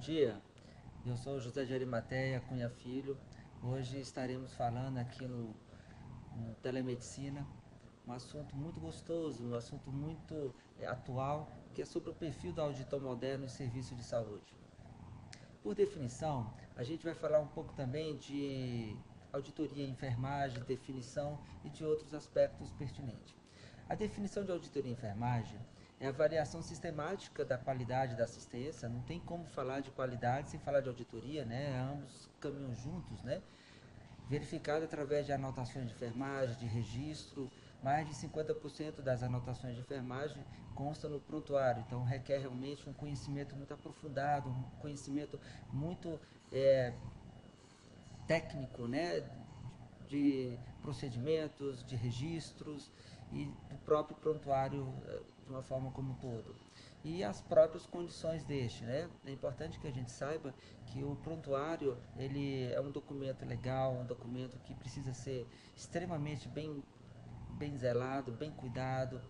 dia, eu sou José de Arimateia Cunha Filho. Hoje estaremos falando aqui no Telemedicina, um assunto muito gostoso, um assunto muito atual, que é sobre o perfil do auditor moderno em serviço de saúde. Por definição, a gente vai falar um pouco também de auditoria em enfermagem, definição e de outros aspectos pertinentes. A definição de auditoria em enfermagem é a avaliação sistemática da qualidade da assistência. Não tem como falar de qualidade sem falar de auditoria, né? Ambos caminham juntos, né? Verificado através de anotações de enfermagem, de registro. Mais de 50% das anotações de enfermagem constam no prontuário, então requer realmente um conhecimento muito aprofundado, um conhecimento muito técnico, né, de procedimentos, de registros e do próprio prontuário de uma forma como um todo. E as próprias condições deste, né? É importante que a gente saiba que o prontuário, ele é um documento legal, um documento que precisa ser extremamente bem zelado, bem cuidado,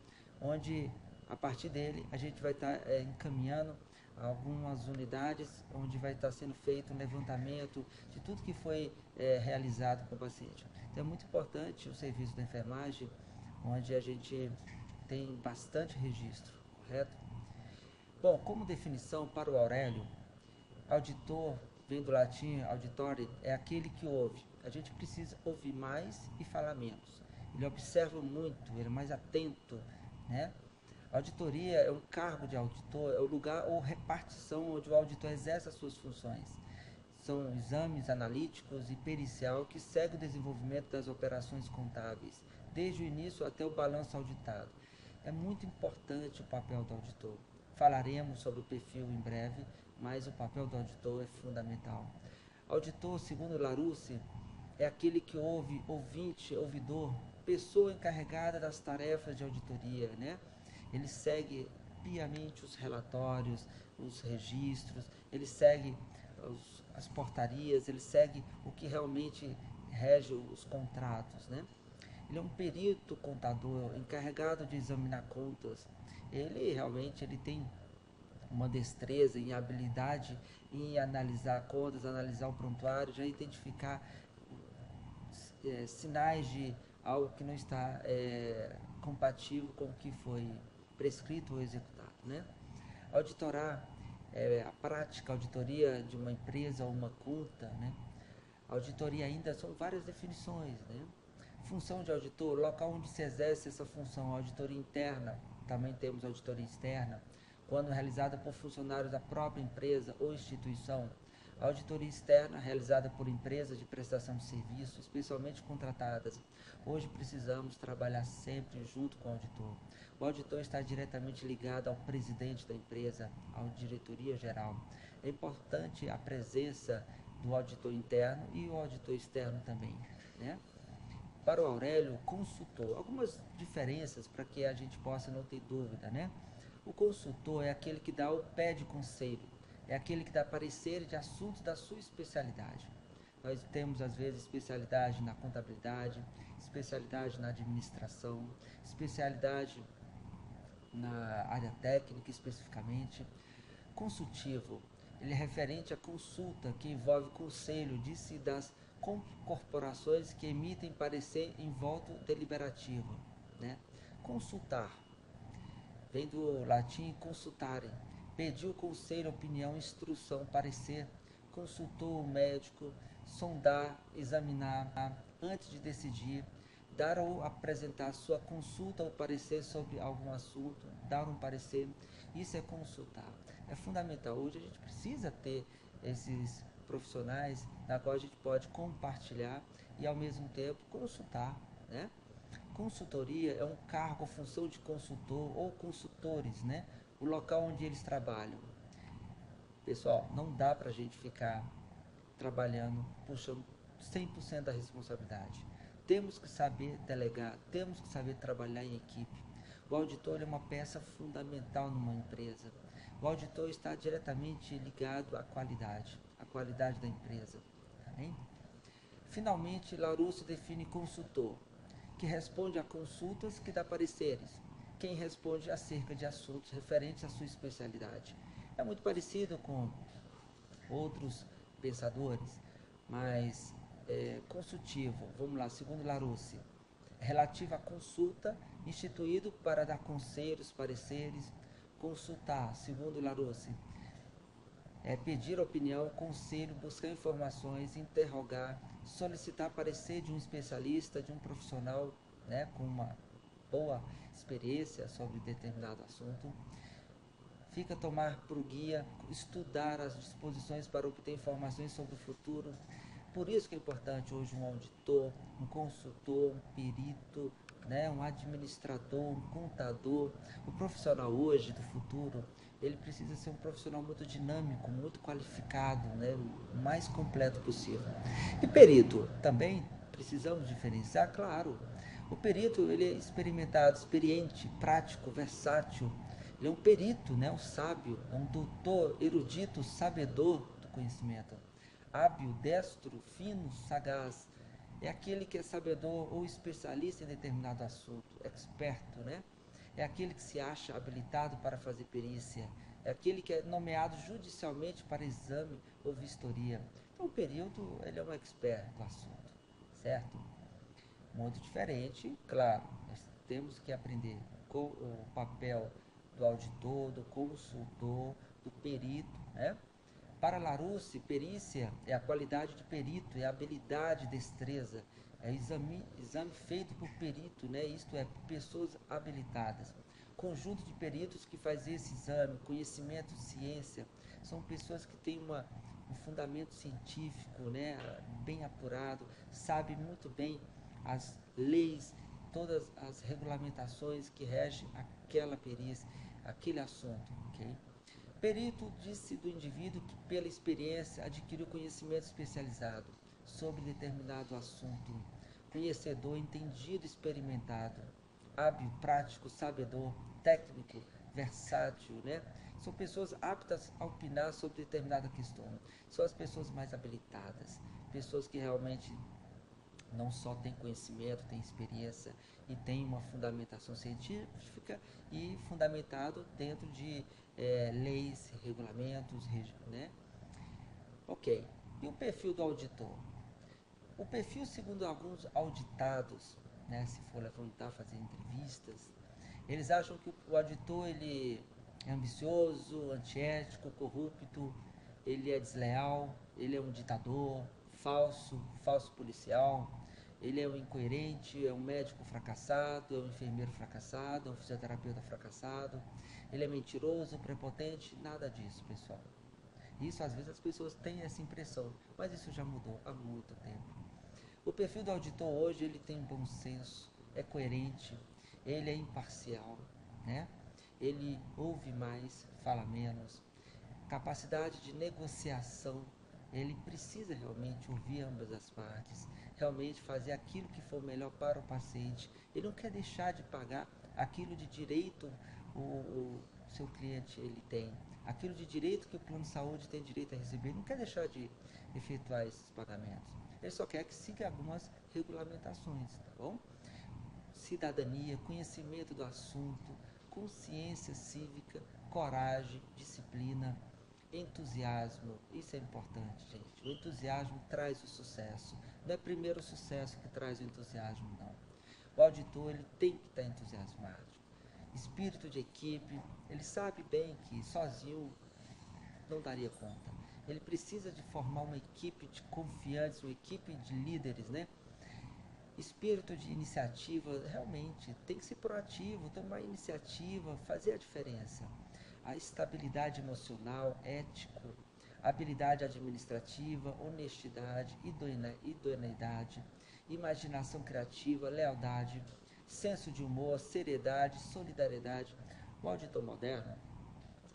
onde a partir dele a gente vai estar encaminhando algumas unidades onde vai estar sendo feito um levantamento de tudo que foi realizado com o paciente. Então é muito importante o serviço da enfermagem, onde a gente tem bastante registro, correto? Bom, como definição para o Aurélio, auditor vem do latim auditore, é aquele que ouve. A gente precisa ouvir mais e falar menos. Ele observa muito, ele é mais atento, né? A auditoria é um cargo de auditor, é o lugar ou repartição onde o auditor exerce as suas funções. São exames analíticos e pericial que seguem o desenvolvimento das operações contábeis, desde o início até o balanço auditado. É muito importante o papel do auditor. Falaremos sobre o perfil em breve, mas o papel do auditor é fundamental. Auditor, segundo Larousse, é aquele que ouve, ouvinte, ouvidor, pessoa encarregada das tarefas de auditoria, né? Ele segue piamente os relatórios, os registros, ele segue as portarias, ele segue o que realmente rege os contratos, né? Ele é um perito contador encarregado de examinar contas. Ele realmente ele tem uma destreza e habilidade em analisar contas, analisar o prontuário, já identificar sinais de algo que não está compatível com o que foi prescrito ou executado, né? Auditorar a prática, a auditoria de uma empresa ou uma conta, né? Auditoria ainda são várias definições, né? Função de auditor, local onde se exerce essa função, auditoria interna, também temos auditoria externa, quando realizada por funcionários da própria empresa ou instituição. A auditoria externa, realizada por empresas de prestação de serviço, especialmente contratadas. Hoje precisamos trabalhar sempre junto com o auditor. O auditor está diretamente ligado ao presidente da empresa, à diretoria geral. É importante a presença do auditor interno e o auditor externo também, né? Para o Aurélio, consultor. Algumas diferenças para que a gente possa não ter dúvida, né? O consultor é aquele que dá o pé de conselho, é aquele que dá parecer de assuntos da sua especialidade. Nós temos, às vezes, especialidade na contabilidade, especialidade na administração, especialidade na área técnica especificamente. Consultivo, ele é referente à consulta que envolve conselho de si das corporações que emitem parecer em voto deliberativo, né? Consultar, vem do latim consultare, pediu conselho, opinião, instrução, parecer, consultou o médico, sondar, examinar, antes de decidir, dar ou apresentar sua consulta ou parecer sobre algum assunto, dar um parecer, isso é consultar. É fundamental. Hoje a gente precisa ter esses profissionais na qual a gente pode compartilhar e ao mesmo tempo consultar, né? Consultoria é um cargo, função de consultor ou consultores, né? O local onde eles trabalham. Pessoal, não dá para a gente ficar trabalhando, puxando 100% da responsabilidade. Temos que saber delegar, temos que saber trabalhar em equipe. O auditor é uma peça fundamental numa empresa. O auditor está diretamente ligado à qualidade da empresa. Hein? Finalmente, Larousse define consultor, que responde a consultas, que dá pareceres, quem responde acerca de assuntos referentes à sua especialidade. É muito parecido com outros pensadores, mas consultivo, vamos lá, segundo Larousse, relativo à consulta, instituído para dar conselhos, pareceres. Consultar, segundo Larousse, pedir opinião, conselho, buscar informações, interrogar, solicitar parecer de um especialista, de um profissional, né, com uma boa experiência sobre determinado assunto. Fica tomar por guia, estudar as disposições para obter informações sobre o futuro. Por isso que é importante hoje um auditor, um consultor, um perito, né, um administrador, um contador. O profissional hoje do futuro, ele precisa ser um profissional muito dinâmico, muito qualificado, né, o mais completo possível. E perito, também precisamos diferenciar, claro. O perito, ele é experimentado, experiente, prático, versátil. Ele é um perito, né, um sábio, é um doutor, erudito, sabedor do conhecimento. Hábil, destro, fino, sagaz. É aquele que é sabedor ou especialista em determinado assunto, experto, né? É aquele que se acha habilitado para fazer perícia. É aquele que é nomeado judicialmente para exame ou vistoria. Então, o perito, ele é um expert do assunto, certo? Muito diferente, claro. Nós temos que aprender com o papel do auditor, do consultor, do perito, né? Para Larousse, perícia é a qualidade de perito, é a habilidade, destreza, é exame feito por perito, né? Isto é, por pessoas habilitadas. Conjunto de peritos que faz esse exame, conhecimento, ciência, são pessoas que têm um fundamento científico, né? Bem apurado, sabem muito bem as leis, todas as regulamentações que regem aquela perícia, aquele assunto, ok? Perito disse do indivíduo que, pela experiência, adquiriu conhecimento especializado sobre determinado assunto, conhecedor, entendido, experimentado, hábil, prático, sabedor, técnico, versátil, né? São pessoas aptas a opinar sobre determinada questão. São as pessoas mais habilitadas, pessoas que realmente não só tem conhecimento, tem experiência e tem uma fundamentação científica e fundamentado dentro de leis, regulamentos, né? Ok. E o perfil do auditor? O perfil, segundo alguns auditados, né, se for levantar, fazer entrevistas, eles acham que o auditor ele é ambicioso, antiético, corrupto, ele é desleal, ele é um ditador, falso policial, ele é um incoerente, é um médico fracassado, é um enfermeiro fracassado, é um fisioterapeuta fracassado, ele é mentiroso, prepotente, nada disso, pessoal. Isso às vezes as pessoas têm essa impressão, mas isso já mudou há muito tempo. O perfil do auditor hoje, ele tem bom senso, é coerente, ele é imparcial, né? Ele ouve mais, fala menos, capacidade de negociação, ele precisa realmente ouvir ambas as partes, realmente fazer aquilo que for melhor para o paciente. Ele não quer deixar de pagar aquilo de direito o seu cliente ele tem, aquilo de direito que o plano de saúde tem direito a receber, ele não quer deixar de efetuar esses pagamentos. Ele só quer que siga algumas regulamentações, tá bom? Cidadania, conhecimento do assunto, consciência cívica, coragem, disciplina, entusiasmo. Isso é importante, gente. O entusiasmo traz o sucesso. Não é primeiro o sucesso que traz o entusiasmo, não. O auditor, ele tem que estar entusiasmado. Espírito de equipe, ele sabe bem que sozinho não daria conta. Ele precisa de formar uma equipe de confiantes, uma equipe de líderes, né? Espírito de iniciativa, realmente, tem que ser proativo, tomar iniciativa, fazer a diferença. A estabilidade emocional, ético, habilidade administrativa, honestidade, idoneidade, imaginação criativa, lealdade, senso de humor, seriedade, solidariedade. O auditor moderno,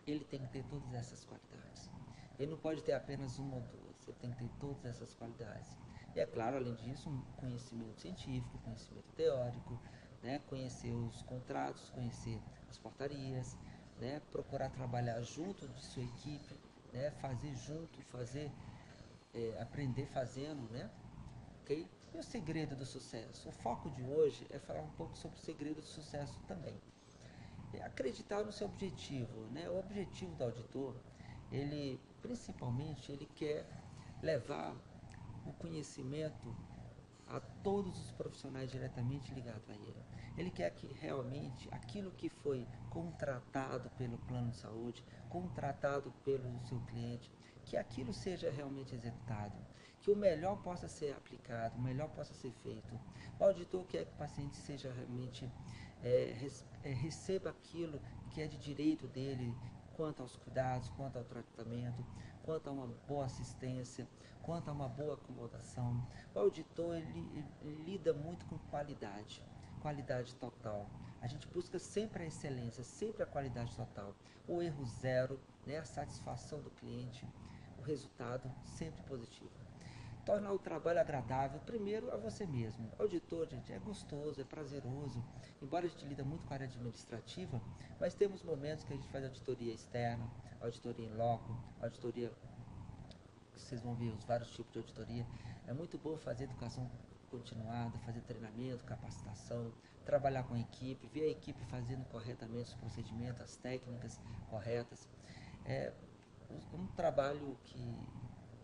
ele tem que ter todas essas qualidades. Ele não pode ter apenas uma ou duas, ele tem que ter todas essas qualidades. E é claro, além disso, um conhecimento científico, conhecimento teórico, né? Conhecer os contratos, conhecer as portarias, né? Procurar trabalhar junto de sua equipe, né? Fazer junto, aprender fazendo, né? Okay? E o segredo do sucesso? O foco de hoje é falar um pouco sobre o segredo do sucesso também. Acreditar no seu objetivo, né? O objetivo do auditor, ele Principalmente, ele quer levar o conhecimento a todos os profissionais diretamente ligados a ele. Ele quer que realmente aquilo que foi contratado pelo plano de saúde, contratado pelo seu cliente, que aquilo seja realmente executado, que o melhor possa ser aplicado, o melhor possa ser feito. O auditor quer que o paciente seja realmente receba aquilo que é de direito dele, quanto aos cuidados, quanto ao tratamento, quanto a uma boa assistência, quanto a uma boa acomodação. O auditor ele lida muito com qualidade, qualidade total. A gente busca sempre a excelência, sempre a qualidade total. O erro zero, né, a satisfação do cliente, o resultado sempre positivo. Tornar o trabalho agradável, primeiro a você mesmo. Auditor, gente, é gostoso, é prazeroso. Embora a gente lida muito com a área administrativa, mas temos momentos que a gente faz auditoria externa, auditoria em loco, auditoria, vocês vão ver os vários tipos de auditoria. É muito bom fazer educação continuada, fazer treinamento, capacitação, trabalhar com a equipe, ver a equipe fazendo corretamente os procedimentos, as técnicas corretas. É um trabalho que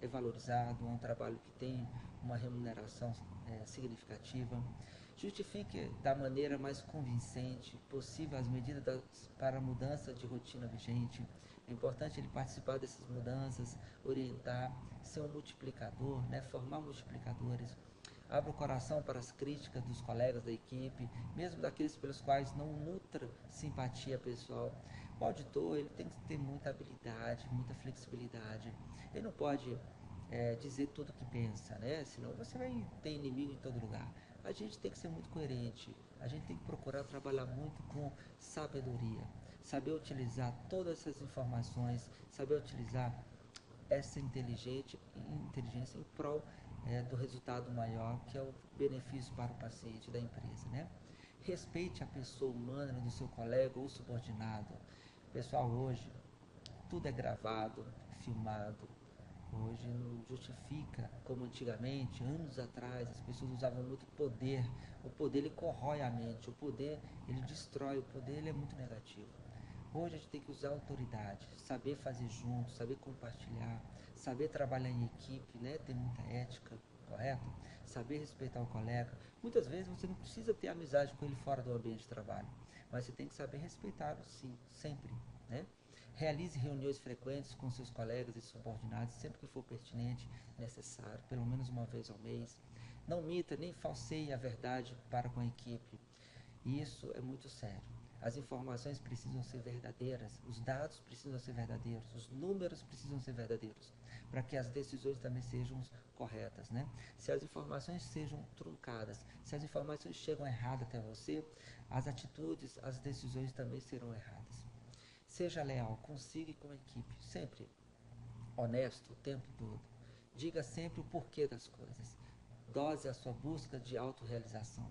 é valorizado, é um trabalho que tem uma remuneração significativa. Justifique da maneira mais convincente possível as medidas para a mudança de rotina vigente. É importante ele participar dessas mudanças, orientar, ser um multiplicador, né? Formar multiplicadores. Abra o coração para as críticas dos colegas da equipe, mesmo daqueles pelos quais não nutra simpatia pessoal. O auditor ele tem que ter muita habilidade, muita flexibilidade. Ele não pode dizer tudo o que pensa, né? Senão você vai ter inimigo em todo lugar. A gente tem que ser muito coerente. A gente tem que procurar trabalhar muito com sabedoria. Saber utilizar todas essas informações, saber utilizar essa inteligência em prol do resultado maior, que é o benefício para o paciente da empresa, né? Respeite a pessoa humana do seu colega ou subordinado. Pessoal, hoje tudo é gravado, filmado. Hoje não justifica como antigamente, anos atrás, as pessoas usavam muito poder. O poder ele corrói a mente, o poder ele destrói, o poder ele é muito negativo. Hoje a gente tem que usar autoridade, saber fazer junto, saber compartilhar, saber trabalhar em equipe, né? Ter muita ética, correto? Saber respeitar o colega. Muitas vezes você não precisa ter amizade com ele fora do ambiente de trabalho, mas você tem que saber respeitá-lo, sim, sempre, né? Realize reuniões frequentes com seus colegas e subordinados, sempre que for pertinente, necessário, pelo menos uma vez ao mês. Não minta nem falseie a verdade para com a equipe. E isso é muito sério. As informações precisam ser verdadeiras, os dados precisam ser verdadeiros, os números precisam ser verdadeiros, para que as decisões também sejam corretas, né? Se as informações sejam truncadas, se as informações chegam erradas até você, as atitudes, as decisões também serão erradas. Seja leal consigo e com a equipe, sempre honesto o tempo todo. Diga sempre o porquê das coisas. Dose a sua busca de autorrealização.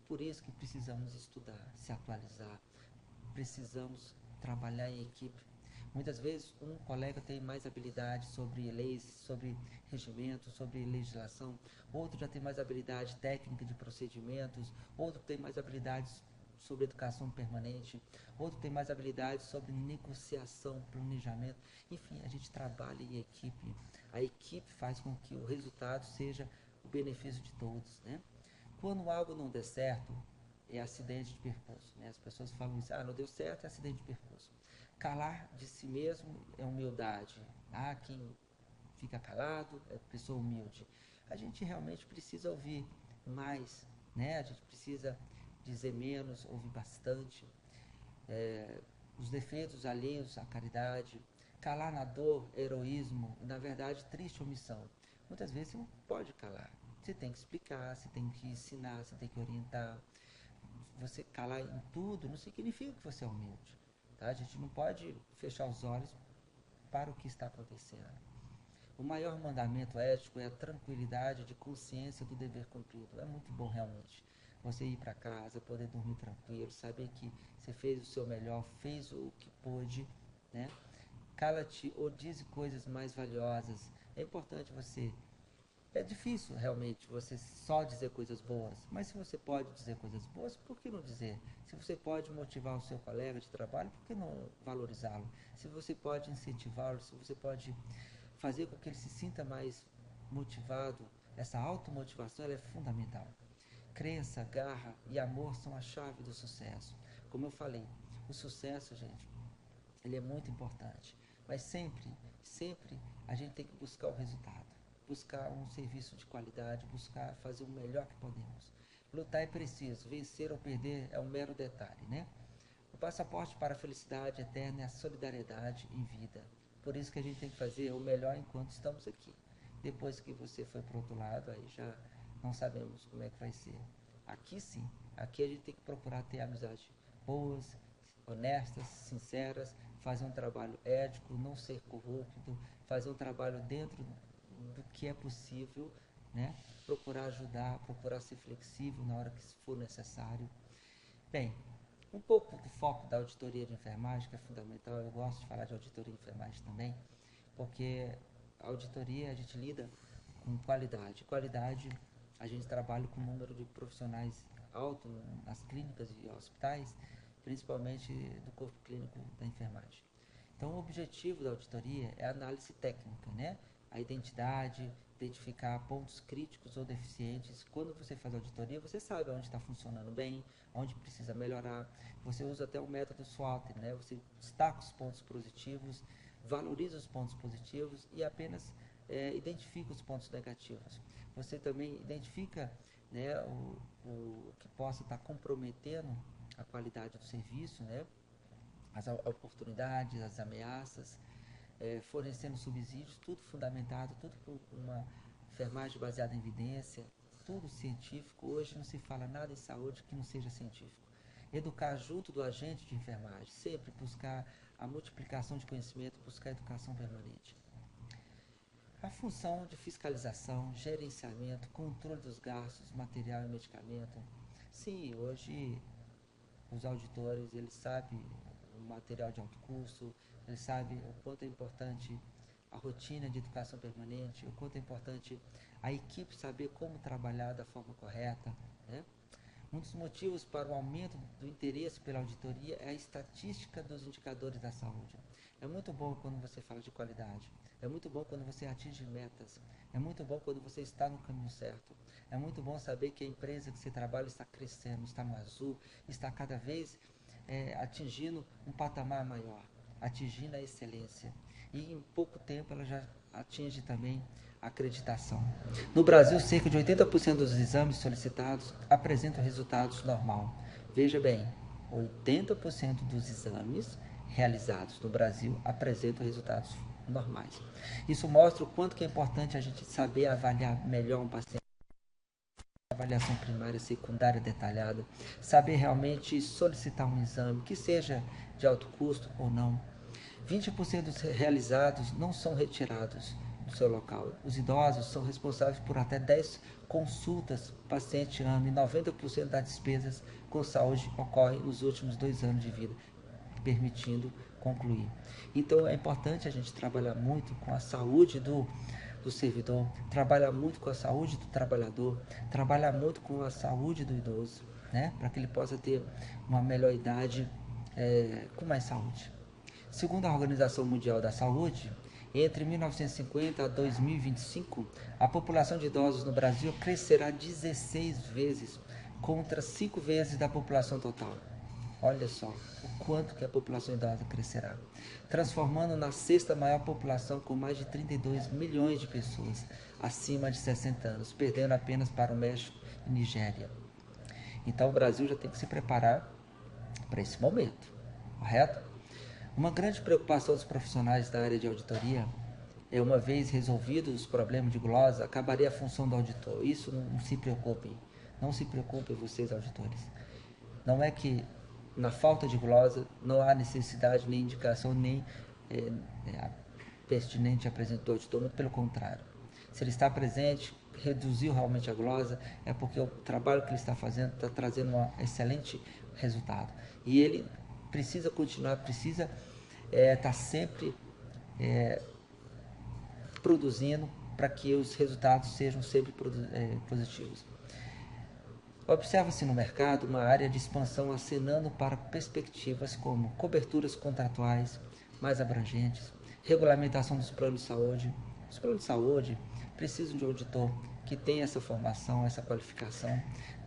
Por isso que precisamos estudar, se atualizar, precisamos trabalhar em equipe. Muitas vezes um colega tem mais habilidade sobre leis, sobre regimentos, sobre legislação, outro já tem mais habilidade técnica de procedimentos, outro tem mais habilidades sobre educação permanente, outro tem mais habilidades sobre negociação, planejamento. Enfim, a gente trabalha em equipe. A equipe faz com que o resultado seja o benefício de todos, né? Quando algo não der certo, é acidente de percurso, né? As pessoas falam isso, não deu certo, é acidente de percurso. Calar de si mesmo é humildade. Quem fica calado é pessoa humilde. A gente realmente precisa ouvir mais, né? A gente precisa dizer menos, ouvir bastante. Os defeitos alheios à caridade. Calar na dor, heroísmo, e na verdade triste omissão. Muitas vezes você não pode calar. Você tem que explicar, você tem que ensinar, você tem que orientar. Você calar em tudo não significa que você é humilde. Tá? A gente não pode fechar os olhos para o que está acontecendo. O maior mandamento ético é a tranquilidade de consciência do dever cumprido. É muito bom realmente você ir para casa, poder dormir tranquilo, saber que você fez o seu melhor, fez o que pôde, né? Cala-te ou diz coisas mais valiosas. É importante você É difícil realmente você só dizer coisas boas, mas se você pode dizer coisas boas, por que não dizer? Se você pode motivar o seu colega de trabalho, por que não valorizá-lo? Se você pode incentivá-lo, se você pode fazer com que ele se sinta mais motivado, essa automotivação ela é fundamental. Crença, garra e amor são a chave do sucesso. Como eu falei, o sucesso, gente, ele é muito importante, mas sempre a gente tem que buscar o resultado, buscar um serviço de qualidade, buscar fazer o melhor que podemos. Lutar é preciso, vencer ou perder é um mero detalhe, né? O passaporte para a felicidade eterna é a solidariedade em vida. Por isso que a gente tem que fazer o melhor enquanto estamos aqui. Depois que você foi para o outro lado, aí já não sabemos como é que vai ser. Aqui sim, aqui a gente tem que procurar ter amizades boas, honestas, sinceras, fazer um trabalho ético, não ser corrupto, fazer um trabalho dentro do que é possível, né? Procurar ajudar, procurar ser flexível na hora que for necessário. Bem, um pouco do foco da auditoria de enfermagem, que é fundamental, eu gosto de falar de auditoria de enfermagem também, porque a auditoria a gente lida com qualidade. Qualidade, a gente trabalha com um número de profissionais alto nas clínicas e hospitais, principalmente do corpo clínico da enfermagem. Então, o objetivo da auditoria é a análise técnica, né? A identidade, identificar pontos críticos ou deficientes. Quando você faz auditoria, você sabe onde está funcionando bem, onde precisa melhorar. Você usa até o método SWOT, né? Você destaca os pontos positivos, valoriza os pontos positivos e apenas identifica os pontos negativos. Você também identifica, né, o que possa estar comprometendo a qualidade do serviço, né? As oportunidades, as ameaças, fornecendo subsídios, tudo fundamentado, tudo com uma enfermagem baseada em evidência, tudo científico. Hoje não se fala nada em saúde que não seja científico. Educar junto do agente de enfermagem, sempre buscar a multiplicação de conhecimento, buscar a educação permanente. A função de fiscalização, gerenciamento, controle dos gastos, material e medicamento. Sim, hoje os auditores, eles sabem o material de alto custo, eles sabem o quanto é importante a rotina de educação permanente, o quanto é importante a equipe saber como trabalhar da forma correta, né? Um dos motivos para o aumento do interesse pela auditoria é a estatística dos indicadores da saúde. É muito bom quando você fala de qualidade, é muito bom quando você atinge metas, é muito bom quando você está no caminho certo, é muito bom saber que a empresa que você trabalha está crescendo, está no azul, está cada vez atingindo um patamar maior, atingindo a excelência. E em pouco tempo ela já atinge também a acreditação. No Brasil, cerca de 80% dos exames solicitados apresentam resultados normal. Veja bem, 80% dos exames realizados no Brasil apresentam resultados normais. Isso mostra o quanto que é importante a gente saber avaliar melhor um paciente. Avaliação primária, secundária detalhada, saber realmente solicitar um exame, que seja de alto custo ou não. 20% dos realizados não são retirados do seu local. Os idosos são responsáveis por até 10 consultas paciente ano e 90% das despesas com saúde ocorrem nos últimos 2 anos de vida, permitindo concluir. Então é importante a gente trabalhar muito com a saúde do servidor, trabalhar muito com a saúde do trabalhador, trabalhar muito com a saúde do idoso, né? Para que ele possa ter uma melhor idade com mais saúde. Segundo a Organização Mundial da Saúde, entre 1950 a 2025, a população de idosos no Brasil crescerá 16 vezes, contra 5 vezes da população total. Olha só o quanto que a população idosa crescerá, transformando na sexta maior população com mais de 32 milhões de pessoas acima de 60 anos, perdendo apenas para o México e Nigéria. Então o Brasil já tem que se preparar para esse momento, correto? Uma grande preocupação dos profissionais da área de auditoria é, uma vez resolvidos os problemas de glosa, acabaria a função do auditor. Isso não se preocupem, não se preocupem vocês auditores. Não é que na falta de glosa não há necessidade nem indicação nem pertinente apresentar o auditor, muito pelo contrário. Se ele está presente, reduziu realmente a glosa, é porque o trabalho que ele está fazendo está trazendo um excelente resultado. E ele precisa continuar, precisa estar sempre produzindo para que os resultados sejam sempre positivos. Observa-se no mercado uma área de expansão acenando para perspectivas como coberturas contratuais mais abrangentes, regulamentação dos planos de saúde. Os planos de saúde precisam de um auditor que tenha essa formação, essa qualificação,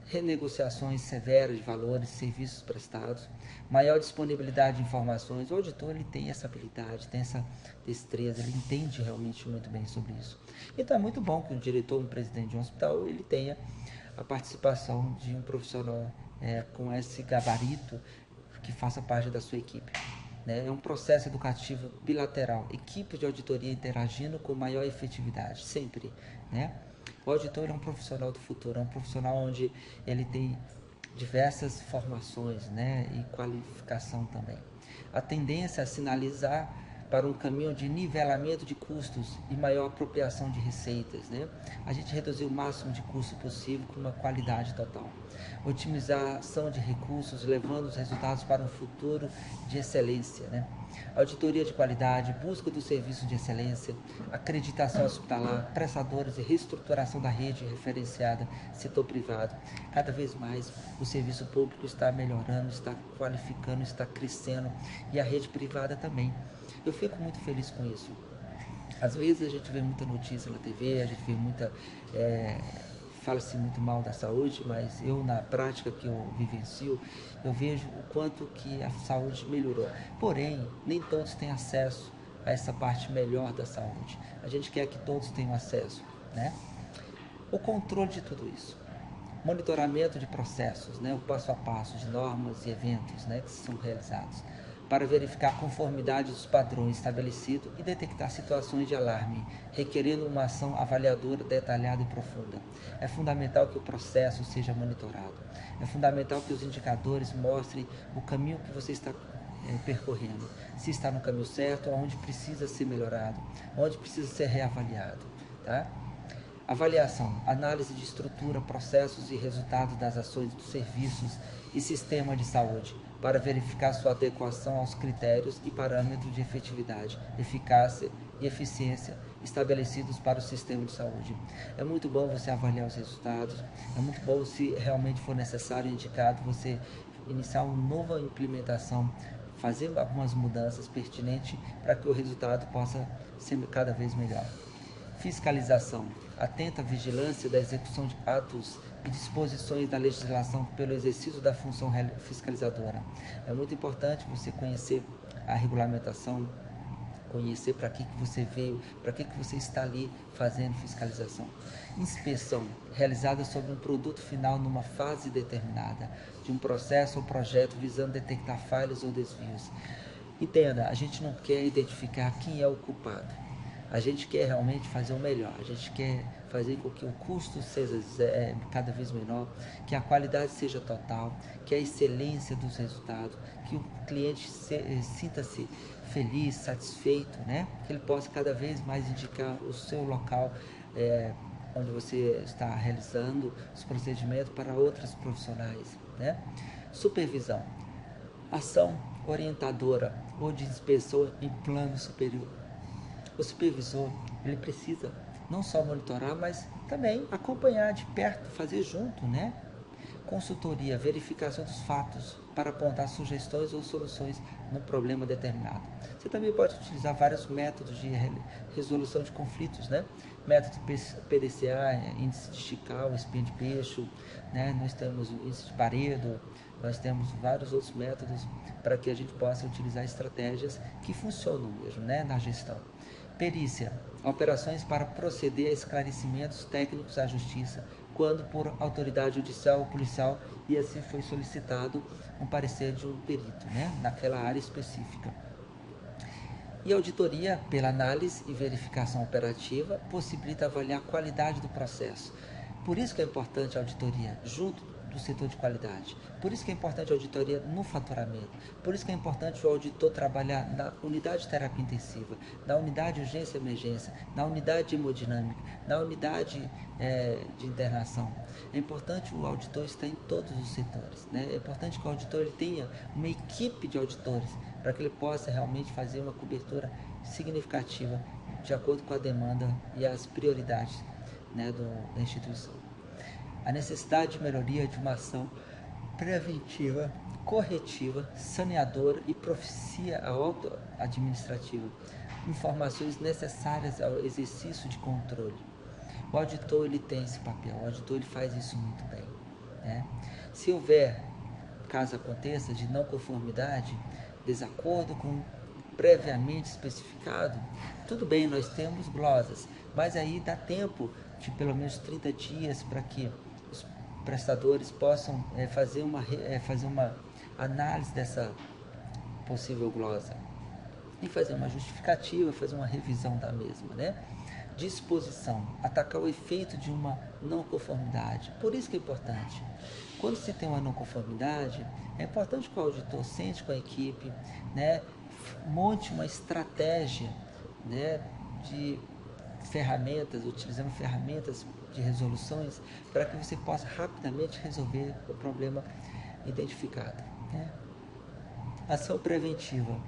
renegociações severas de valores, serviços prestados, maior disponibilidade de informações. O auditor ele tem essa habilidade, tem essa destreza, ele entende realmente muito bem sobre isso. Então é muito bom que um diretor, um presidente de um hospital, ele tenha a participação de um profissional com esse gabarito que faça parte da sua equipe. É um processo educativo bilateral, equipe de auditoria interagindo com maior efetividade, sempre. O auditor é um profissional do futuro, é um profissional onde ele tem diversas formações e qualificação também. A tendência a sinalizar para um caminho de nivelamento de custos e maior apropriação de receitas. A gente reduzir o máximo de custo possível com uma qualidade total. Otimização de recursos, levando os resultados para um futuro de excelência. Auditoria de qualidade, busca do serviço de excelência, acreditação hospitalar, prestadores e reestruturação da rede referenciada, setor privado. Cada vez mais o serviço público está melhorando, está qualificando, está crescendo e a rede privada também. Eu fico muito feliz com isso. Às vezes a gente vê muita notícia na TV, a gente vê fala-se muito mal da saúde, mas eu, na prática que eu vivencio, eu vejo o quanto que a saúde melhorou. Porém, nem todos têm acesso a essa parte melhor da saúde. A gente quer que todos tenham acesso, O controle de tudo isso. Monitoramento de processos, o passo a passo de normas e eventos, que são realizados, para verificar a conformidade dos padrões estabelecidos e detectar situações de alarme, requerendo uma ação avaliadora detalhada e profunda. É fundamental que o processo seja monitorado. É fundamental que os indicadores mostrem o caminho que você está percorrendo, se está no caminho certo, onde precisa ser melhorado, onde precisa ser reavaliado. Avaliação, análise de estrutura, processos e resultados das ações dos serviços e sistema de saúde, para verificar sua adequação aos critérios e parâmetros de efetividade, eficácia e eficiência estabelecidos para o sistema de saúde. É muito bom você avaliar os resultados, é muito bom, se realmente for necessário e indicado, você iniciar uma nova implementação, fazer algumas mudanças pertinentes para que o resultado possa ser cada vez melhor. Fiscalização, atenta vigilância da execução de atos e disposições da legislação pelo exercício da função fiscalizadora. É muito importante você conhecer a regulamentação, conhecer para que você veio, para que você está ali fazendo fiscalização. Inspeção, realizada sobre um produto final numa fase determinada de um processo ou projeto visando detectar falhas ou desvios. Entenda, a gente não quer identificar quem é o culpado. A gente quer realmente fazer o melhor, a gente quer fazer com que o custo seja cada vez menor, que a qualidade seja total, que a excelência dos resultados, que o cliente sinta-se feliz, satisfeito, que ele possa cada vez mais indicar o seu local onde você está realizando os procedimentos para outros profissionais. Supervisão, ação orientadora ou de inspeção em plano superior. O supervisor, ele precisa não só monitorar, mas também acompanhar de perto, fazer junto, Consultoria, verificação dos fatos para apontar sugestões ou soluções num problema determinado. Você também pode utilizar vários métodos de resolução de conflitos, Método PDCA, índice de Chicago, espinha de peixe, Nós temos o índice de Pareto, nós temos vários outros métodos para que a gente possa utilizar estratégias que funcionam mesmo, na gestão. Perícia, operações para proceder a esclarecimentos técnicos à justiça, quando por autoridade judicial ou policial, e assim foi solicitado um parecer de um perito, naquela área específica. E auditoria, pela análise e verificação operativa, possibilita avaliar a qualidade do processo. Por isso que é importante a auditoria junto do setor de qualidade. Por isso que é importante a auditoria no faturamento. Por isso que é importante o auditor trabalhar na unidade de terapia intensiva, na unidade de urgência e emergência, na unidade de hemodinâmica, na unidade de internação. É importante o auditor estar em todos os setores. É importante que o auditor ele tenha uma equipe de auditores para que ele possa realmente fazer uma cobertura significativa de acordo com a demanda e as prioridades, né, da instituição. A necessidade de melhoria de uma ação preventiva, corretiva, saneadora e propicia a auto-administrativa, informações necessárias ao exercício de controle. O auditor ele tem esse papel, o auditor ele faz isso muito bem, né? Se houver, caso aconteça, de não conformidade, desacordo com previamente especificado, tudo bem, nós temos glosas, mas aí dá tempo de pelo menos 30 dias para que os prestadores possam fazer uma análise dessa possível glosa e fazer uma justificativa, fazer uma revisão da mesma, né? Disposição, atacar o efeito de uma não conformidade. Por isso que é importante. Quando se tem uma não conformidade, é importante que o auditor sente com a equipe, né, monte uma estratégia, né, de ferramentas, utilizando ferramentas de resoluções para que você possa rapidamente resolver o problema identificado, né? Ação preventiva.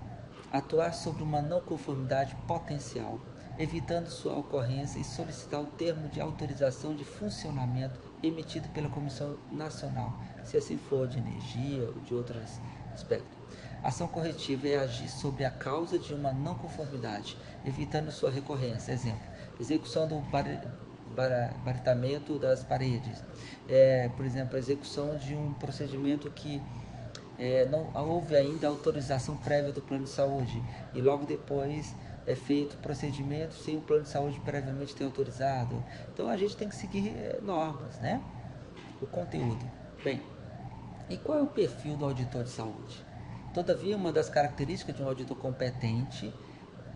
Atuar sobre uma não conformidade potencial, evitando sua ocorrência e solicitar o termo de autorização de funcionamento emitido pela Comissão Nacional, se assim for de energia ou de outros aspectos. Ação corretiva é agir sobre a causa de uma não conformidade, evitando sua recorrência. Exemplo, execução do baritamento das paredes. Por exemplo, a execução de um procedimento que não houve ainda autorização prévia do plano de saúde e logo depois é feito procedimento sem o plano de saúde previamente ter autorizado. Então a gente tem que seguir normas, né? O conteúdo. Bem, e qual é o perfil do auditor de saúde? Todavia, uma das características de um auditor competente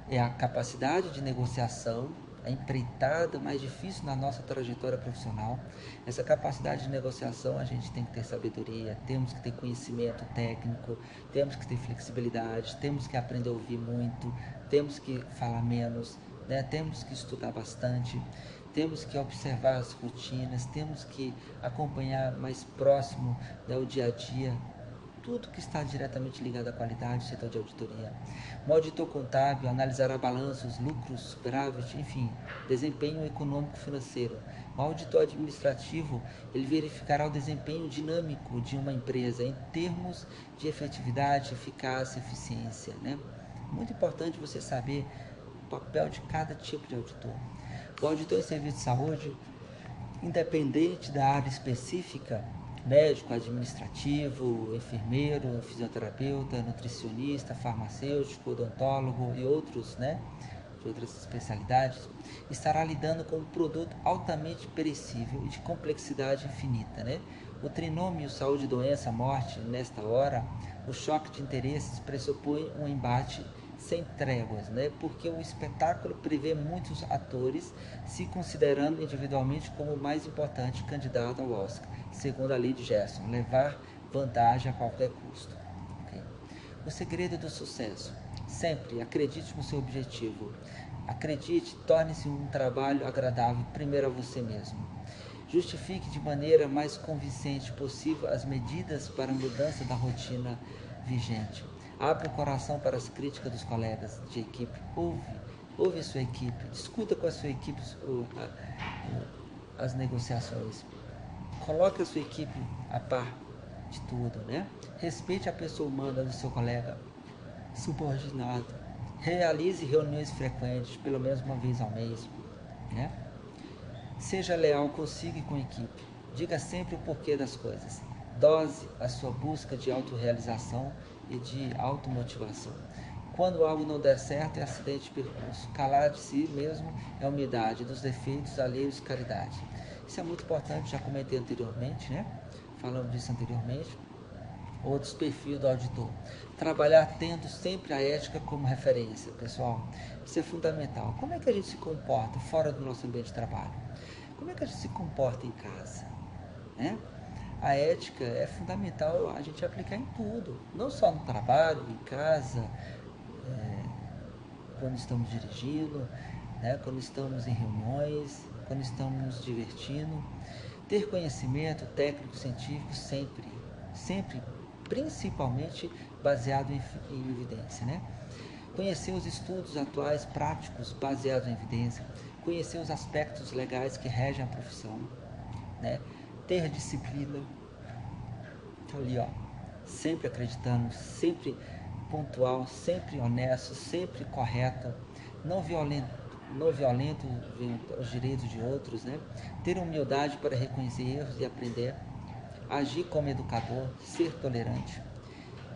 é a capacidade de negociação, a empreitada mais difícil na nossa trajetória profissional. Essa capacidade de negociação a gente tem que ter sabedoria, temos que ter conhecimento técnico, temos que ter flexibilidade, temos que aprender a ouvir muito, temos que falar menos, né? Temos que estudar bastante, temos que observar as rotinas, temos que acompanhar mais próximo, né, o dia a dia, tudo que está diretamente ligado à qualidade do setor de auditoria. Um auditor contábil analisará balanços, lucros, superávit, enfim, desempenho econômico-financeiro. Um auditor administrativo, ele verificará o desempenho dinâmico de uma empresa em termos de efetividade, eficácia, eficiência, né? Muito importante você saber o papel de cada tipo de auditor. O auditor em serviço de saúde, independente da área específica, médico, administrativo, enfermeiro, fisioterapeuta, nutricionista, farmacêutico, odontólogo e outros, né, de outras especialidades, estará lidando com um produto altamente perecível e de complexidade infinita, né? O trinômio saúde, doença, morte, nesta hora, o choque de interesses pressupõe um embate sem tréguas, né? Porque o espetáculo prevê muitos atores, se considerando individualmente como o mais importante candidato ao Oscar, segundo a lei de Gerson, levar vantagem a qualquer custo. Okay? O segredo do sucesso: sempre acredite no seu objetivo. Acredite, torne-se um trabalho agradável primeiro a você mesmo. Justifique de maneira mais convincente possível as medidas para a mudança da rotina vigente. Abre o coração para as críticas dos colegas de equipe. Ouve sua equipe. Discuta com a sua equipe as negociações. Coloque a sua equipe a par de tudo, né? Respeite a pessoa humana do seu colega subordinado. Realize reuniões frequentes, pelo menos uma vez ao mês, né? Seja leal consigo e com a equipe. Diga sempre o porquê das coisas. Dose a sua busca de autorrealização e de automotivação. Quando algo não der certo, é acidente de percurso. Calar de si mesmo é humildade, dos defeitos alheios, caridade. Isso é muito importante, já comentei anteriormente, né? Falamos disso anteriormente. Outros perfis do auditor. Trabalhar tendo sempre a ética como referência, pessoal. Isso é fundamental. Como é que a gente se comporta fora do nosso ambiente de trabalho? Como é que a gente se comporta em casa, né? A ética é fundamental a gente aplicar em tudo, não só no trabalho, em casa, quando estamos dirigindo, né? Quando estamos em reuniões, quando estamos nos divertindo. Ter conhecimento técnico, científico, sempre, principalmente baseado em evidência, né? conhecer os estudos atuais práticos baseados em evidência, conhecer os aspectos legais que regem a profissão, né? Ter disciplina, ali ó, sempre acreditando, sempre pontual, sempre honesto, sempre correto, não violento os direitos de outros, né? Ter humildade para reconhecer erros e aprender, agir como educador, ser tolerante.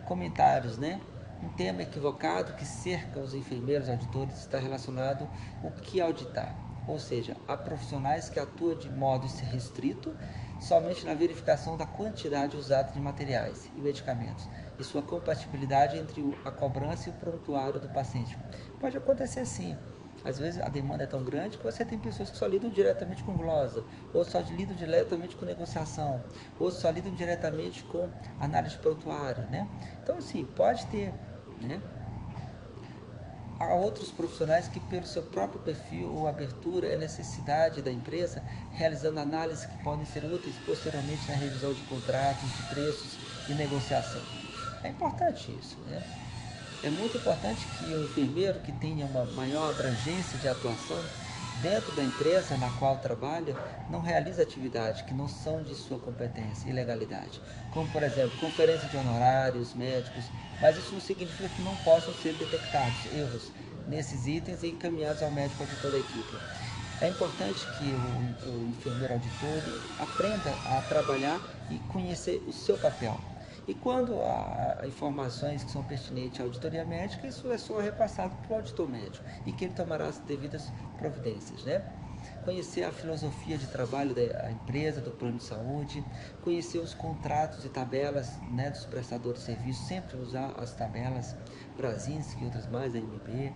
Comentários, né? Um tema equivocado que cerca os enfermeiros auditores está relacionado ao que auditar, ou seja, há profissionais que atuam de modo restrito somente na verificação da quantidade usada de materiais e medicamentos e sua compatibilidade entre a cobrança e o prontuário do paciente. Pode acontecer sim. Às vezes a demanda é tão grande que você tem pessoas que só lidam diretamente com glosa, ou só lidam diretamente com negociação, ou só lidam diretamente com análise de prontuário, né? Então, assim, pode ter, né? Há outros profissionais que, pelo seu próprio perfil ou abertura e necessidade da empresa, realizando análises que podem ser úteis posteriormente na revisão de contratos, de preços e negociação. É importante isso, né? É muito importante que o enfermeiro que tenha uma maior abrangência de atuação dentro da empresa na qual trabalha não realize atividades que não são de sua competência e legalidade, como por exemplo conferência de honorários médicos, mas isso não significa que não possam ser detectados erros nesses itens e encaminhados ao médico auditor da equipe. É importante que o enfermeiro auditor aprenda a trabalhar e conhecer o seu papel. E quando há informações que são pertinentes à auditoria médica, isso é só repassado para o auditor médico e que ele tomará as devidas providências, né? Conhecer a filosofia de trabalho da empresa, do plano de saúde, conhecer os contratos e tabelas, né, dos prestadores de serviço, sempre usar as tabelas Brasínski e outras mais, da MB,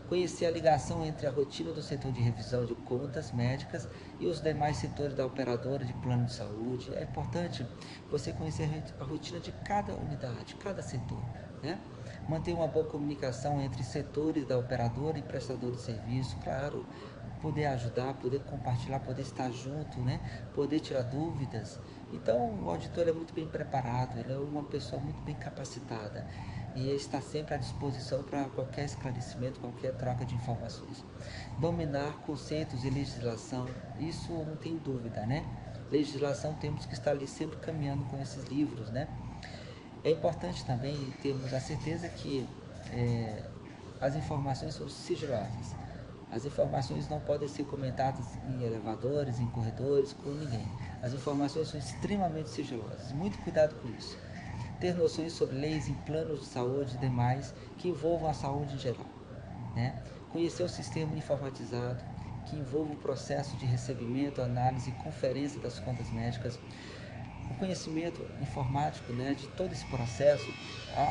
conhecer a ligação entre a rotina do setor de revisão de contas médicas e os demais setores da operadora de plano de saúde. É importante você conhecer a rotina de cada unidade, cada setor, né? Manter uma boa comunicação entre setores da operadora e prestador de serviço, claro, poder ajudar, poder compartilhar, poder estar junto, né? Poder tirar dúvidas. Então, o auditor é muito bem preparado, ele é uma pessoa muito bem capacitada e está sempre à disposição para qualquer esclarecimento, qualquer troca de informações. Dominar conceitos e legislação, isso não tem dúvida, né? Legislação temos que estar ali sempre caminhando com esses livros, né? É importante também termos a certeza que as informações são sigilosas. As informações não podem ser comentadas em elevadores, em corredores, com ninguém. As informações são extremamente sigilosas. Muito cuidado com isso. Ter noções sobre leis em planos de saúde e demais que envolvam a saúde em geral, né? Conhecer o sistema informatizado que envolve o processo de recebimento, análise e conferência das contas médicas. O conhecimento informático, né, de todo esse processo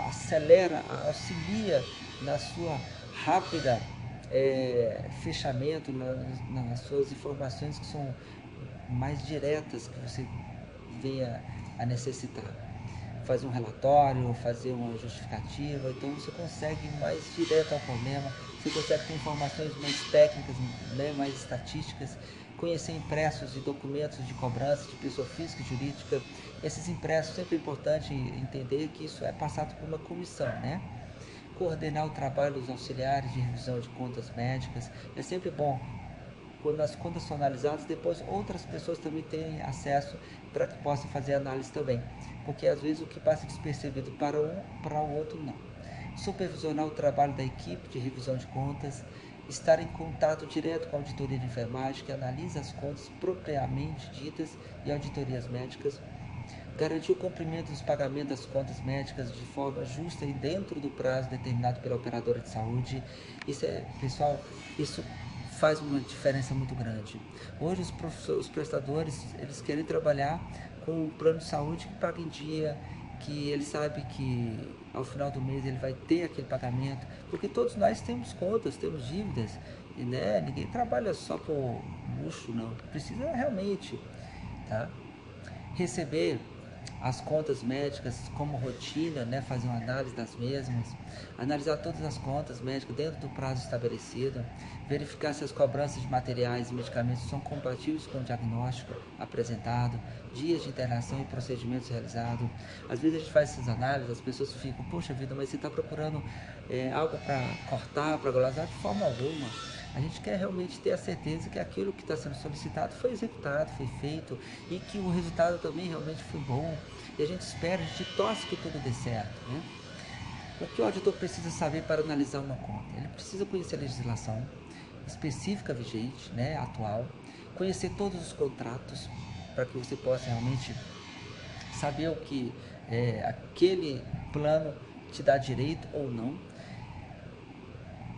acelera, auxilia na sua rápida fechamento, nas suas informações que são mais diretas que você venha a necessitar. Fazer um relatório, fazer uma justificativa, então você consegue ir mais direto ao problema, você consegue ter informações mais técnicas, né, mais estatísticas, conhecer impressos e documentos de cobrança de pessoa física e jurídica. Esses impressos, sempre é importante entender que isso é passado por uma comissão, né? Coordenar o trabalho dos auxiliares de revisão de contas médicas. É sempre bom, quando as contas são analisadas, depois outras pessoas também têm acesso para que possam fazer análise também. Porque às vezes o que passa despercebido para um, para o outro não. Supervisionar o trabalho da equipe de revisão de contas, estar em contato direto com a auditoria de enfermagem, que analisa as contas propriamente ditas e auditorias médicas, garantir o cumprimento dos pagamentos das contas médicas de forma justa e dentro do prazo determinado pela operadora de saúde. Isso pessoal, isso faz uma diferença muito grande. Hoje os prestadores, eles querem trabalhar com um plano de saúde que paga em dia, que ele sabe que ao final do mês ele vai ter aquele pagamento, porque todos nós temos contas, temos dívidas, e, né, ninguém trabalha só por luxo, não, precisa realmente, tá? Receber as contas médicas como rotina, né, fazer uma análise das mesmas, analisar todas as contas médicas dentro do prazo estabelecido, verificar se as cobranças de materiais e medicamentos são compatíveis com o diagnóstico apresentado, dias de internação e procedimentos realizados. Às vezes a gente faz essas análises, as pessoas ficam, poxa vida, mas você está procurando algo para cortar, para glosar? De forma alguma. A gente quer realmente ter a certeza que aquilo que está sendo solicitado foi executado, foi feito e que o resultado também realmente foi bom. E a gente espera, a gente torce que tudo dê certo, né? O que o auditor precisa saber para analisar uma conta? Ele precisa conhecer a legislação específica vigente, né, atual, conhecer todos os contratos para que você possa realmente saber o que aquele plano te dá direito ou não,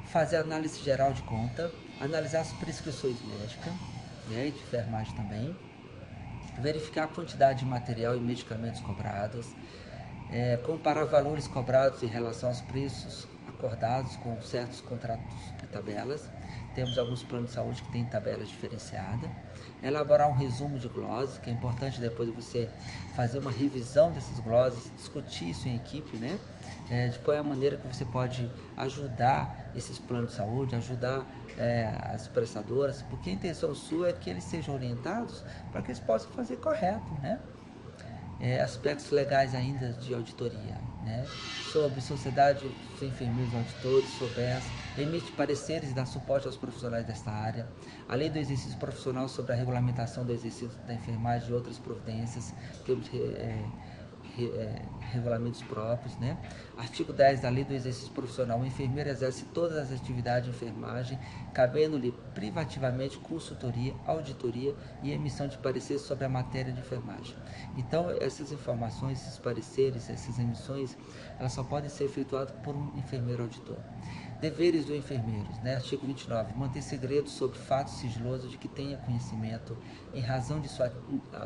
fazer análise geral de conta, analisar as prescrições médicas, né, de enfermagem também, verificar a quantidade de material e medicamentos cobrados, comparar valores cobrados em relação aos preços acordados com certos contratos e tabelas. Temos alguns planos de saúde que têm tabela diferenciada. Elaborar um resumo de glosas, que é importante depois você fazer uma revisão desses glosas, discutir isso em equipe, né? De qual é a maneira que você pode ajudar esses planos de saúde, ajudar as prestadoras, porque a intenção sua é que eles sejam orientados para que eles possam fazer correto, né? Aspectos legais ainda de auditoria, né? Sobre sociedade de enfermeiros auditores, SOBES, emite pareceres e dá suporte aos profissionais desta área, a lei do exercício profissional sobre a regulamentação do exercício da enfermagem e outras providências, regulamentos próprios, né? Artigo 10 da lei do exercício profissional: o enfermeiro exerce todas as atividades de enfermagem, cabendo-lhe privativamente consultoria, auditoria e emissão de pareceres sobre a matéria de enfermagem. Então, essas informações, esses pareceres, essas emissões, elas só podem ser efetuadas por um enfermeiro auditor. Deveres do enfermeiro, né? Artigo 29. Manter segredo sobre fatos sigilosos de que tenha conhecimento em razão de sua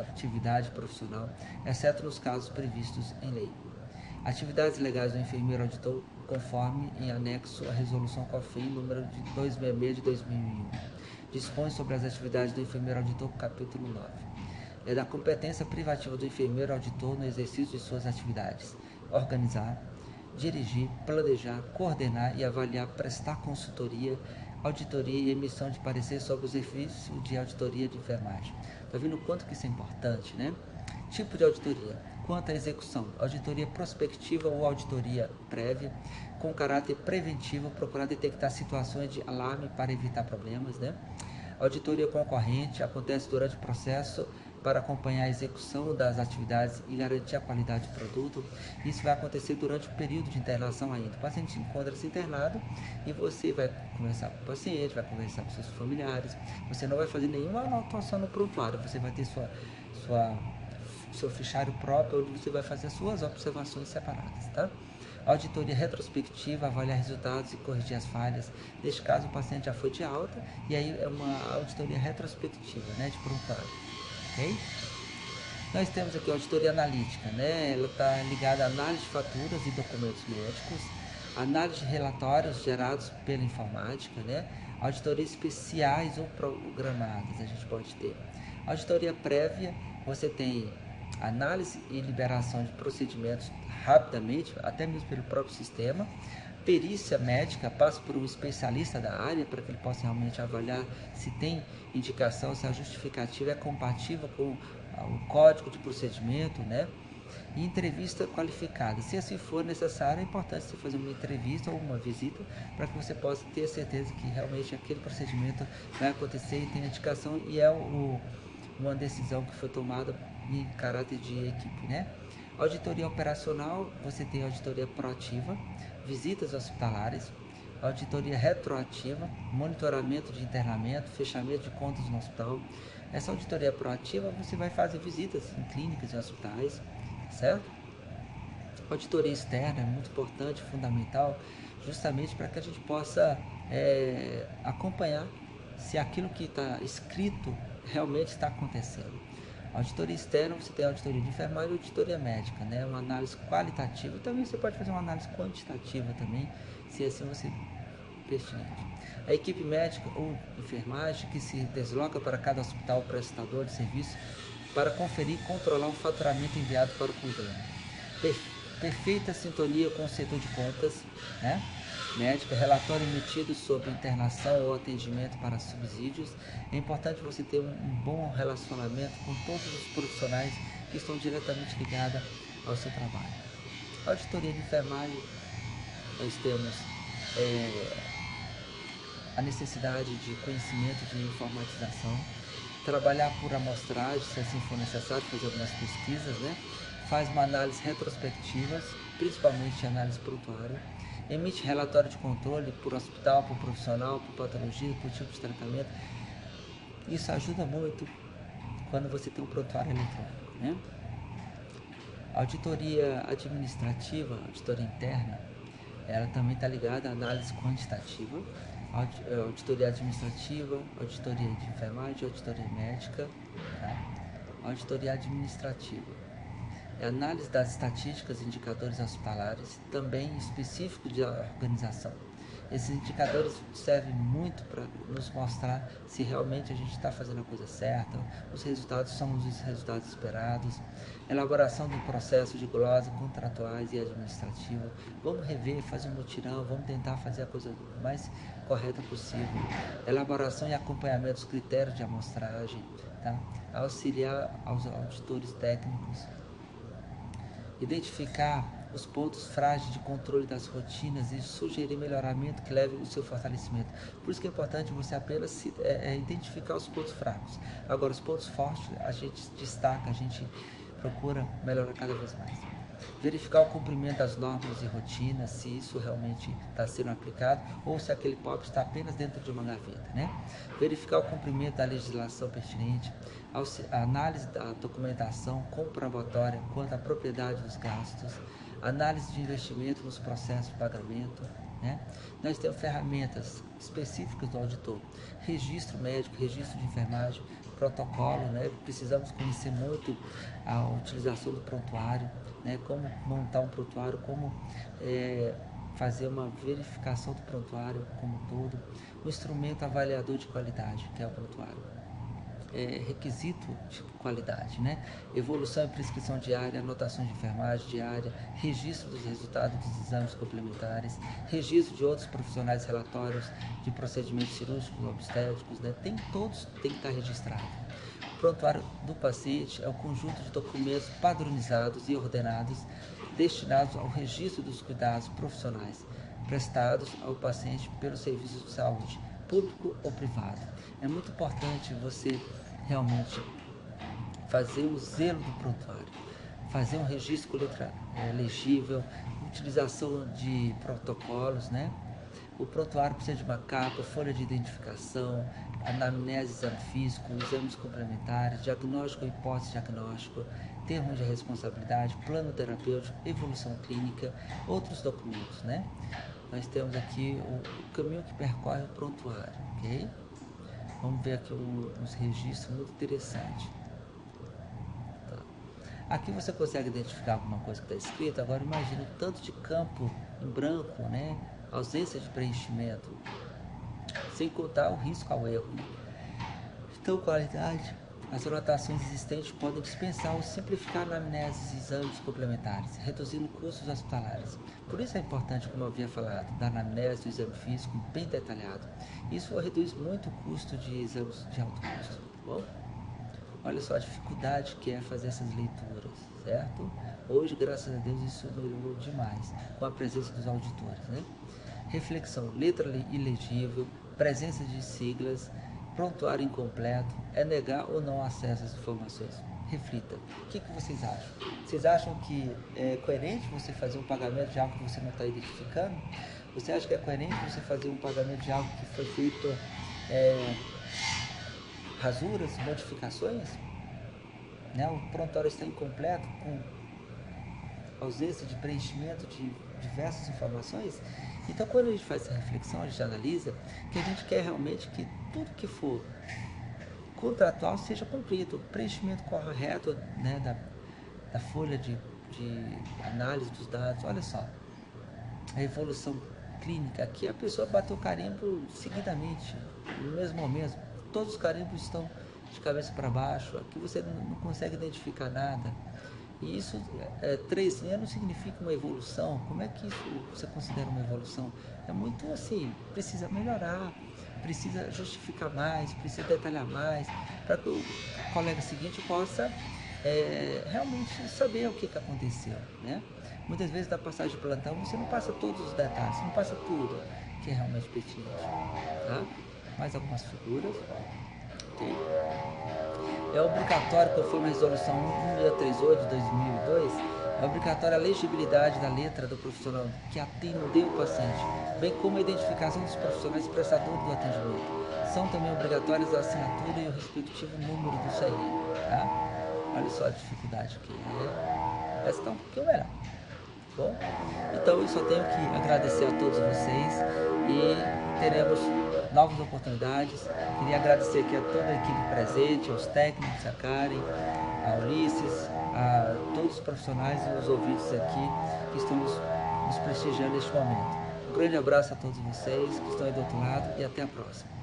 atividade profissional, exceto nos casos previstos em lei. Atividades legais do enfermeiro auditor, conforme em anexo à resolução COFIN número 266 de 2001. Dispõe sobre as atividades do enfermeiro auditor, capítulo 9. É da competência privativa do enfermeiro auditor no exercício de suas atividades: organizar, dirigir, planejar, coordenar e avaliar, prestar consultoria, auditoria e emissão de parecer sobre os serviços de auditoria de enfermagem. Está vendo o quanto que isso é importante, né? Tipo de auditoria. Quanto à execução: auditoria prospectiva ou auditoria prévia, com caráter preventivo, procurar detectar situações de alarme para evitar problemas, né? Auditoria concorrente acontece durante o processo para acompanhar a execução das atividades e garantir a qualidade do produto. Isso vai acontecer durante o período de internação ainda. O paciente encontra-se internado e você vai conversar com o paciente, vai conversar com seus familiares. Você não vai fazer nenhuma anotação no prontuário, você vai ter seu fichário próprio, onde você vai fazer suas observações separadas, tá? Auditoria retrospectiva, avaliar resultados e corrigir as falhas. Neste caso, o paciente já foi de alta e aí é uma auditoria retrospectiva, né, de prontuário, ok? Nós temos aqui a auditoria analítica, né? Ela está ligada à análise de faturas e documentos médicos, análise de relatórios gerados pela informática, né? Auditorias especiais ou programadas a gente pode ter. Auditoria prévia, você tem análise e liberação de procedimentos rapidamente, até mesmo pelo próprio sistema. Perícia médica, passa por um especialista da área para que ele possa realmente avaliar se tem indicação, se a justificativa é compatível com o código de procedimento, né? E entrevista qualificada. Se assim for necessário, é importante você fazer uma entrevista ou uma visita para que você possa ter certeza que realmente aquele procedimento vai acontecer e tem indicação e é uma decisão que foi tomada em caráter de equipe, né? Auditoria operacional, você tem auditoria proativa, visitas hospitalares, auditoria retroativa, monitoramento de internamento, fechamento de contas no hospital. Essa auditoria proativa, você vai fazer visitas em clínicas e hospitais, certo? Auditoria externa é muito importante, fundamental, justamente para que a gente possa acompanhar se aquilo que está escrito realmente está acontecendo. Auditoria externa, você tem a auditoria de enfermagem e auditoria médica, né? Uma análise qualitativa e também você pode fazer uma análise quantitativa também, se assim você pertinente. A equipe médica ou enfermagem que se desloca para cada hospital prestador de serviço para conferir e controlar o faturamento enviado para o governo. Perfeita sintonia com o setor de contas, né? Médica, relatório emitido sobre internação ou atendimento para subsídios. É importante você ter um bom relacionamento com todos os profissionais que estão diretamente ligados ao seu trabalho. Auditoria de enfermagem, nós temos a necessidade de conhecimento de informatização, trabalhar por amostragem, se assim for necessário, fazer algumas pesquisas, né? Faz uma análise retrospectiva, principalmente análise prontuária, emite relatório de controle por hospital, por profissional, por patologia, por tipo de tratamento. Isso ajuda muito quando você tem um prontuário eletrônico, né? Auditoria administrativa, auditoria interna, ela também está ligada à análise quantitativa, auditoria administrativa, auditoria de enfermagem, auditoria médica, tá? Auditoria administrativa é análise das estatísticas e indicadores hospitalares, também específico de organização. Esses indicadores servem muito para nos mostrar se realmente a gente está fazendo a coisa certa, os resultados são os resultados esperados, elaboração do processo de glosa, contratuais e administrativa. Vamos rever, fazer um mutirão, vamos tentar fazer a coisa mais correta possível. Elaboração e acompanhamento dos critérios de amostragem, tá? Auxiliar aos auditores técnicos. Identificar os pontos frágeis de controle das rotinas e sugerir melhoramento que leve ao seu fortalecimento. Por isso que é importante você apenas identificar os pontos fracos. Agora, os pontos fortes a gente destaca, a gente procura melhorar cada vez mais. Verificar o cumprimento das normas e rotinas, se isso realmente está sendo aplicado ou se aquele POP está apenas dentro de uma gaveta, né? Verificar o cumprimento da legislação pertinente, a análise da documentação comprobatória quanto à propriedade dos gastos, análise de investimento nos processos de pagamento, né? Nós temos ferramentas específicas do auditor, registro médico, registro de enfermagem, protocolo, né? Precisamos conhecer muito a utilização do prontuário, né? Como montar um prontuário, como fazer uma verificação do prontuário como um todo, o instrumento avaliador de qualidade, que é o prontuário. Requisito de qualidade, né? Evolução e prescrição diária, anotações de enfermagem diária, registro dos resultados dos exames complementares, registro de outros profissionais, relatórios de procedimentos cirúrgicos, obstétricos, né? Todos têm que estar registrados. O prontuário do paciente é um conjunto de documentos padronizados e ordenados destinados ao registro dos cuidados profissionais prestados ao paciente pelos serviços de saúde, público ou privado. É muito importante você realmente fazer o zelo do prontuário, fazer um registro com letra legível, utilização de protocolos, né? O prontuário precisa de uma capa, folha de identificação, anamnese, exame físico, exames complementares, diagnóstico ou hipótese diagnóstico, termos de responsabilidade, plano terapêutico, evolução clínica, outros documentos, né? Nós temos aqui o caminho que percorre o prontuário, ok? Vamos ver aqui uns registros muito interessantes. Tá. Aqui você consegue identificar alguma coisa que está escrito. Agora imagine o tanto de campo em branco, né? Ausência de preenchimento, sem contar o risco ao erro. Então, qualidade. As anotações existentes podem dispensar ou simplificar anamneses e exames complementares, reduzindo custos hospitalares. Por isso é importante, como eu havia falado, da anamnese do exame físico bem detalhado. Isso reduz muito o custo de exames de alto custo, tá bom? Olha só a dificuldade que é fazer essas leituras, certo? Hoje, graças a Deus, isso melhorou demais com a presença dos auditores, né? Reflexão, letra ilegível, presença de siglas, prontuário incompleto, é negar ou não acesso às informações? Reflita. O que vocês acham? Vocês acham que é coerente você fazer um pagamento de algo que você não está identificando? Você acha que é coerente você fazer um pagamento de algo que foi feito rasuras, modificações? Né? O prontuário está incompleto, com ausência de preenchimento de diversas informações? Então, quando a gente faz essa reflexão, a gente analisa que a gente quer realmente que tudo que for contratual seja cumprido, o preenchimento correto, né, da folha de análise dos dados. Olha só, a evolução clínica, aqui a pessoa bateu o carimbo seguidamente, no mesmo momento, todos os carimbos estão de cabeça para baixo, aqui você não consegue identificar nada. E isso, 3 anos significa uma evolução. Como é que isso você considera uma evolução? É muito assim, precisa melhorar, precisa justificar mais, precisa detalhar mais, para que o colega seguinte possa realmente saber o que aconteceu, né? Muitas vezes na passagem de plantão você não passa todos os detalhes, você não passa tudo que é realmente pertinente, tá? Mais algumas figuras. Ok. É obrigatório, conforme a resolução 1638 de 2002, é obrigatória a legibilidade da letra do profissional que atende o paciente, bem como a identificação dos profissionais prestadores do atendimento. São também obrigatórias a assinatura e o respectivo número do CRM, tá? Olha só a dificuldade aqui, né? Essa está um pouquinho melhor. Bom, então eu só tenho que agradecer a todos vocês e teremos novas oportunidades. Queria agradecer aqui a toda a equipe presente, aos técnicos, a Karen, a Ulisses, a todos os profissionais e os ouvintes aqui que estão nos prestigiando neste momento. Um grande abraço a todos vocês que estão aí do outro lado e até a próxima.